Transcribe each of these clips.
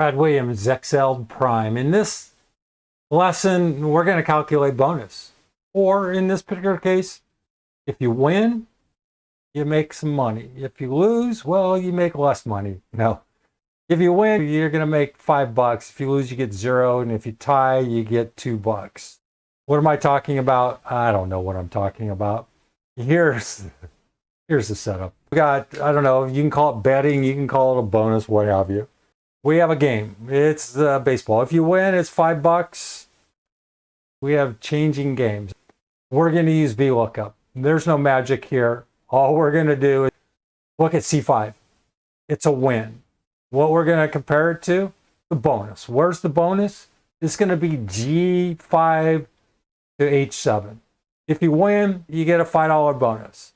Brad Williams, Excel Prime. In this lesson, we're going to calculate bonus. Or in this particular case, if you win, you make some money. If you lose, well, you make less money. No. If you win, you're going to make $5. If you lose, you get 0. And if you tie, you get $2. What am I talking about? I don't know what I'm talking about. Here's the setup. We got, I don't know, you can call it betting, you can call it a bonus, what have you. We have a game. It's baseball. If you win, it's $5. We have changing games. We're going to use VLOOKUP. There's no magic here. All we're going to do is look at C5. It's a win. What we're going to compare it to? The bonus. Where's the bonus? It's going to be G5 to H7. If you win, you get a $5 bonus.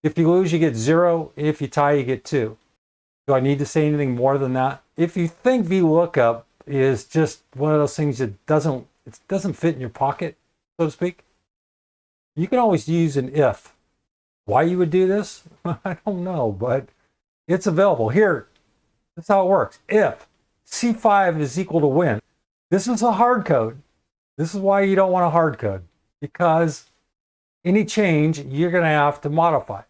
If you lose, you get 0. If you tie, you get 2. Do I need to say anything more than that? If you think VLOOKUP is just one of those things that doesn't fit in your pocket, so to speak, you can always use an if. Why you would do this? I don't know, but it's available. Here, that's how it works. If C5 is equal to win, this is a hard code. This is why you don't want a hard code, because any change you're going to have to modify.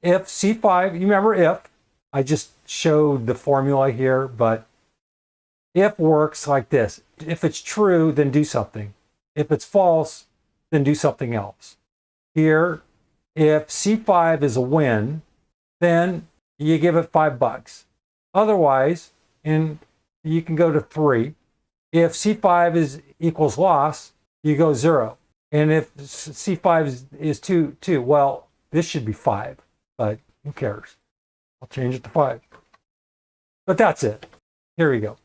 If C5, you remember if, I just showed the formula here, but if works like this. If it's true, then do something. If it's false, then do something else. Here, if C5 is a win, then you give it $5. Otherwise, and you can go to 3. If C5 equals loss, you go 0. And if C5 is 2, well, this should be 5, but who cares? I'll change it to 5. But that's it. Here we go.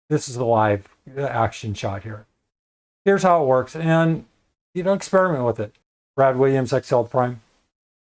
This is the live action shot here. Here's how it works, and experiment with it. Brad Williams, Excel Prime.